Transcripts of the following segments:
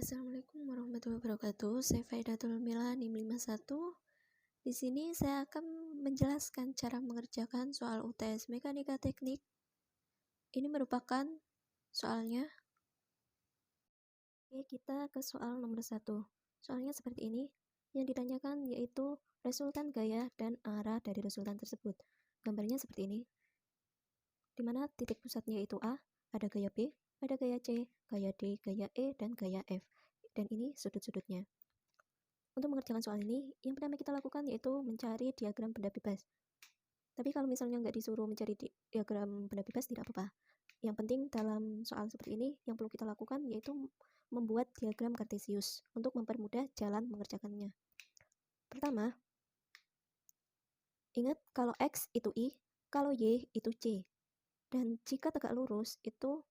Assalamualaikum warahmatullahi wabarakatuh. Saya Faidatul Mila NIM 51. Di sini saya akan menjelaskan cara mengerjakan soal UTS Mekanika Teknik. Ini merupakan soalnya. Oke, kita ke soal nomor 1. Soalnya seperti ini. Yang ditanyakan yaitu resultan gaya dan arah dari resultan tersebut. Gambarnya seperti ini. Di mana titik pusatnya yaitu A, ada gaya B, ada gaya C, gaya D, gaya E, dan gaya F. Dan ini sudut-sudutnya. Untuk mengerjakan soal ini, yang pertama kita lakukan yaitu mencari diagram benda bebas. Tapi kalau misalnya nggak disuruh mencari diagram benda bebas, tidak apa-apa. Yang penting dalam soal seperti ini, yang perlu kita lakukan yaitu membuat diagram kartesius untuk mempermudah jalan mengerjakannya. Pertama, ingat kalau X itu I, kalau Y itu C. Dan jika tegak lurus itu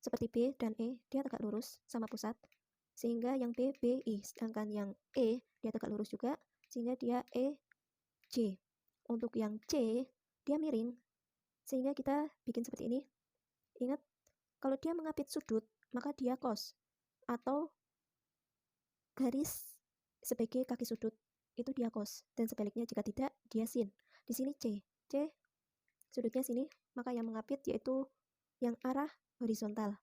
seperti B dan E, dia tegak lurus sama pusat. Sehingga yang B, I. Sedangkan yang E, dia tegak lurus juga. Sehingga dia E, J. Untuk yang C, dia miring. Sehingga kita bikin seperti ini. Ingat, kalau dia mengapit sudut, maka dia cos. Atau garis sebagai kaki sudut, itu dia cos. Dan sebaliknya jika tidak, dia sin. Di sini C. C, sudutnya sini, maka yang mengapit yaitu yang arah horizontal.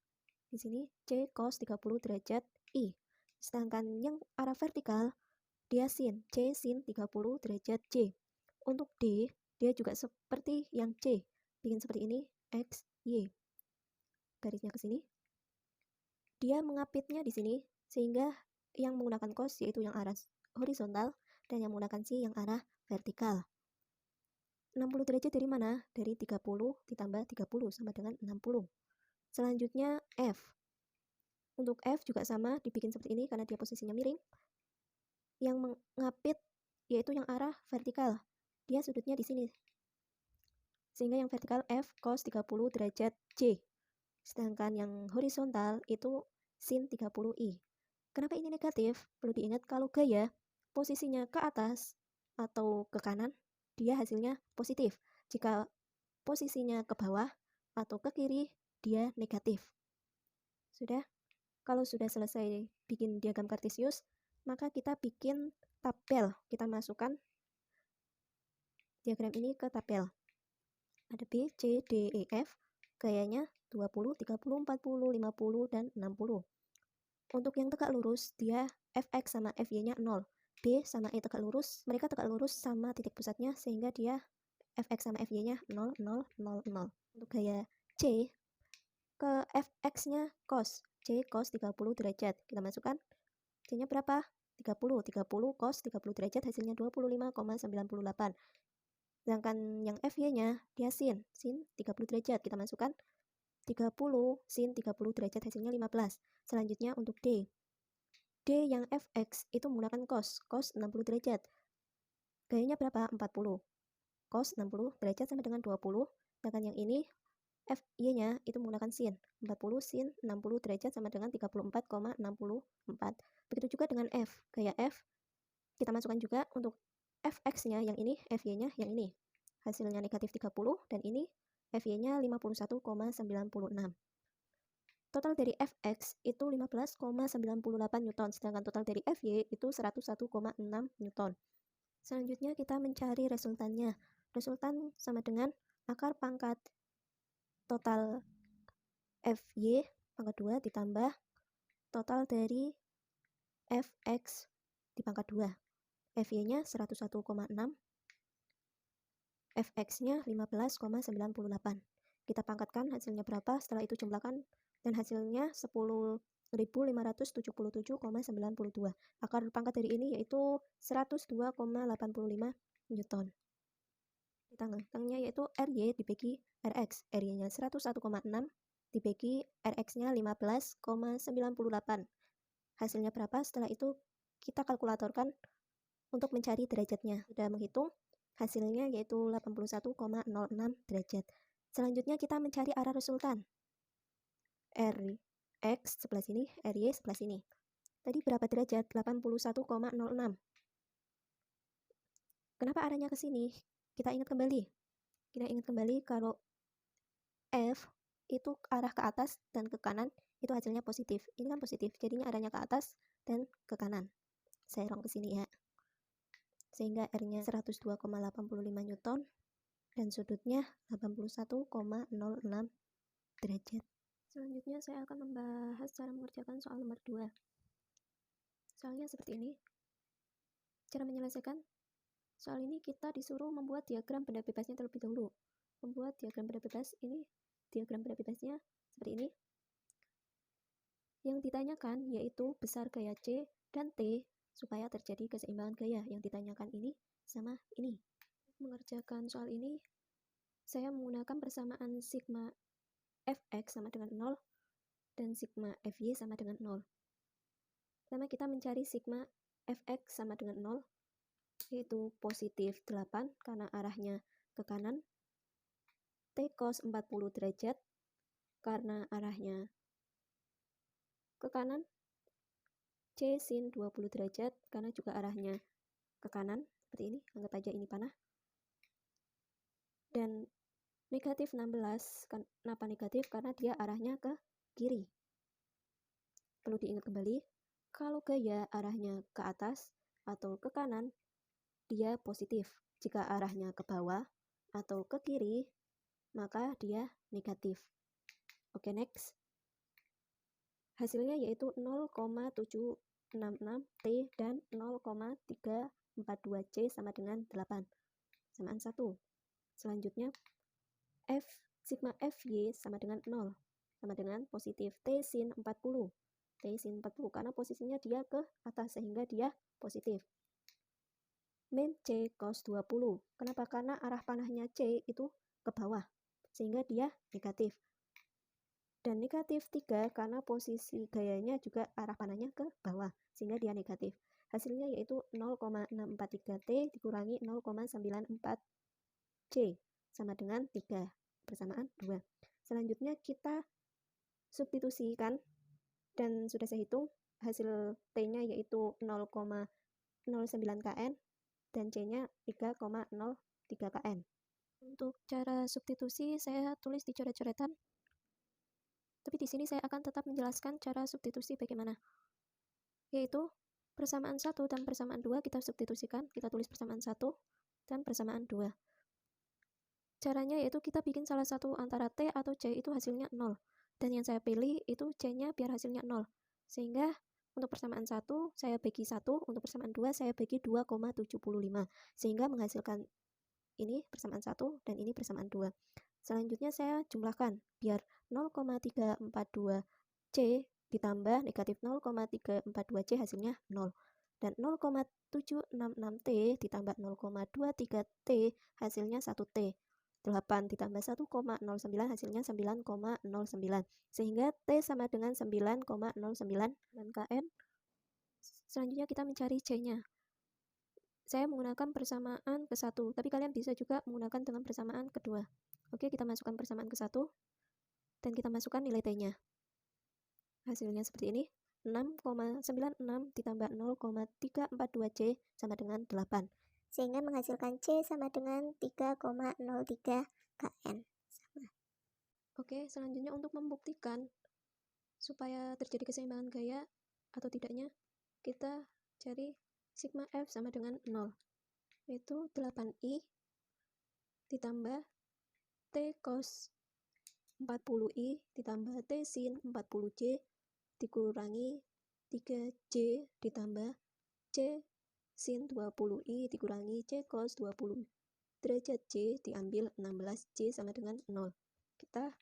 Di sini C cos 30 derajat I. Sedangkan yang arah vertikal, dia sin. C sin 30 derajat J. Untuk D, dia juga seperti yang C. Bikin seperti ini, X, Y. Garisnya ke sini. Dia mengapitnya di sini, sehingga yang menggunakan cos yaitu yang arah horizontal, dan yang menggunakan C yang arah vertikal. 60 derajat dari mana? Dari 30 ditambah 30 sama dengan 60. Selanjutnya F. Untuk F juga sama, dibikin seperti ini karena dia posisinya miring. Yang mengapit yaitu yang arah vertikal. Dia sudutnya di sini. Sehingga yang vertikal F cos 30 derajat J. Sedangkan yang horizontal itu sin 30 I. Kenapa ini negatif? Perlu diingat kalau gaya posisinya ke atas atau ke kanan, dia hasilnya positif. Jika posisinya ke bawah atau ke kiri, dia negatif. Sudah? Kalau sudah selesai bikin diagram kartesius, maka kita bikin tabel. Kita masukkan diagram ini ke tabel. Ada B, C, D, E, F. Gayanya 20, 30, 40, 50, dan 60. Untuk yang tegak lurus, dia Fx sama Fy-nya 0. B sama E tegak lurus, mereka tegak lurus sama titik pusatnya, sehingga dia Fx sama Fy-nya 0, 0, 0, 0. Untuk gaya C, ke Fx-nya cos. C cos 30 derajat. Kita masukkan. C-nya berapa? 30. 30 cos 30 derajat hasilnya 25,98. Sedangkan yang Fy-nya dia sin. Sin 30 derajat. Kita masukkan. 30 sin 30 derajat hasilnya 15. Selanjutnya untuk D. D yang Fx itu menggunakan cos. Cos 60 derajat. Gayanya berapa? 40. Cos 60 derajat sama dengan 20. Sedangkan yang ini Fy-nya itu menggunakan sin. 40 sin 60 derajat sama dengan 34,64. Begitu juga dengan F. Gaya F, kita masukkan juga untuk Fx-nya yang ini, Fy-nya yang ini. Hasilnya negatif 30, dan ini Fy-nya 51,96. Total dari Fx itu 15,98 Newton, sedangkan total dari Fy itu 101,6 Newton. Selanjutnya kita mencari resultannya. Resultan sama dengan akar pangkat total Fy pangkat 2 ditambah total dari Fx di pangkat 2. Fy-nya 101,6, Fx-nya 15,98. Kita pangkatkan hasilnya berapa, setelah itu jumlahkan, dan hasilnya 10.577,92. Akar pangkat dari ini yaitu 102,85 Newton. Di tengah-tengahnya yaitu Ry dibagi Rx. Ry-nya 101,6 dibagi Rx-nya 15,98. Hasilnya berapa? Setelah itu kita kalkulatorkan untuk mencari derajatnya. Sudah menghitung, hasilnya yaitu 81,06 derajat. Selanjutnya kita mencari arah resultan. Rx sebelah sini, Ry sebelah sini. Tadi berapa derajat? 81,06. Kenapa arahnya ke sini? Kita ingat kembali. Kita ingat kembali kalau F itu arah ke atas dan ke kanan, itu hasilnya positif. Ini kan positif, jadinya arahnya ke atas dan ke kanan. Saya rong ke sini ya. Sehingga R-nya 102,85 Newton dan sudutnya 81,06 derajat. Selanjutnya saya akan membahas cara mengerjakan soal nomor 2. Soalnya seperti ini. Cara menyelesaikan soal ini kita disuruh membuat diagram benda bebasnya terlebih dahulu. Membuat diagram benda bebas ini, diagram benda bebasnya seperti ini. Yang ditanyakan yaitu besar gaya C dan T supaya terjadi keseimbangan gaya. Yang ditanyakan ini sama ini. Mengerjakan soal ini, saya menggunakan persamaan sigma Fx sama dengan 0 dan sigma Fy sama dengan 0. Pertama kita mencari sigma Fx sama dengan 0, yaitu positif 8 karena arahnya ke kanan, T cos 40 derajat karena arahnya ke kanan, C sin 20 derajat karena juga arahnya ke kanan, seperti ini, anggap aja ini panah. Dan negatif 16, kenapa negatif? Karena dia arahnya ke kiri. Perlu diingat kembali, kalau gaya arahnya ke atas atau ke kanan, dia positif. Jika arahnya ke bawah atau ke kiri, maka dia negatif. Oke, next. Hasilnya yaitu 0,766 T dan 0,342 C sama dengan 8. Samaan 1. Selanjutnya, sigma Fy sama dengan 0. Sama dengan positif T sin 40. T sin 40 karena posisinya dia ke atas sehingga dia positif. Min C cos 20. Kenapa? Karena arah panahnya C itu ke bawah sehingga dia negatif. Dan negatif 3 karena posisi gayanya juga arah panahnya ke bawah sehingga dia negatif. Hasilnya yaitu 0,643 T dikurangi 0,94 C sama dengan 3 persamaan 2. Selanjutnya kita substitusikan dan sudah saya hitung hasil T-nya yaitu 0,09 kN dan C-nya 3,03 kN. Untuk cara substitusi saya tulis di coret-coretan. Tapi di sini saya akan tetap menjelaskan cara substitusi bagaimana. Yaitu persamaan 1 dan persamaan 2 kita substitusikan, kita tulis persamaan 1 dan persamaan 2. Caranya yaitu kita bikin salah satu antara T atau C itu hasilnya 0. Dan yang saya pilih itu C-nya biar hasilnya 0. Sehingga untuk persamaan 1 saya bagi 1, untuk persamaan 2 saya bagi 2,75. Sehingga menghasilkan ini persamaan 1 dan ini persamaan 2. Selanjutnya saya jumlahkan biar 0,342 C ditambah negatif 0,342 C hasilnya 0. Dan 0,766 T ditambah 0,23 T hasilnya 1 T. 8 ditambah 1,09 hasilnya 9,09. Sehingga T sama dengan 9,09 kN. Selanjutnya kita mencari C-nya. Saya menggunakan persamaan ke-1, tapi kalian bisa juga menggunakan dengan persamaan kedua. Oke, kita masukkan persamaan ke-1 dan kita masukkan nilai T-nya. Hasilnya seperti ini. 6,96 ditambah 0,342 C sama dengan 8. Sehingga menghasilkan C sama dengan 3,03 kN. Sama. Oke, selanjutnya untuk membuktikan supaya terjadi keseimbangan gaya atau tidaknya, kita cari sigma F sama dengan 0. Yaitu 8I ditambah T cos 40I ditambah T sin 40J dikurangi 3J ditambah C sin 20I dikurangi C cos 20 derajat J diambil 16J sama dengan 0. Kita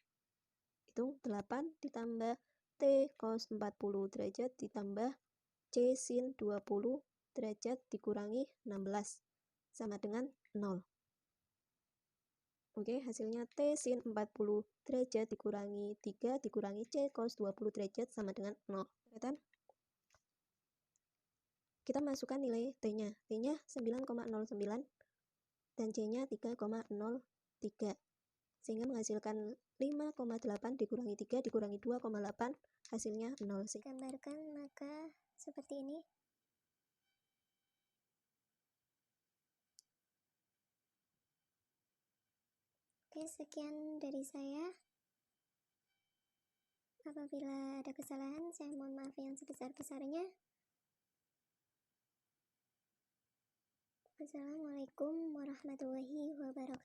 hitung 8 ditambah T cos 40 derajat ditambah C sin 20 derajat dikurangi 16 sama dengan 0. Oke, hasilnya T sin 40 derajat dikurangi 3 dikurangi C cos 20 derajat sama dengan 0. Kelihatan? Kita masukkan nilai T-nya. T-nya 9,09 dan C-nya 3,03. Sehingga menghasilkan 5,8 dikurangi 3 dikurangi 2,8 hasilnya 0. Gambarkan maka seperti ini. Oke, sekian dari saya. Apabila ada kesalahan, saya mohon maaf yang sebesar-besarnya. Wassalamualaikum warahmatullahi wabarakatuh.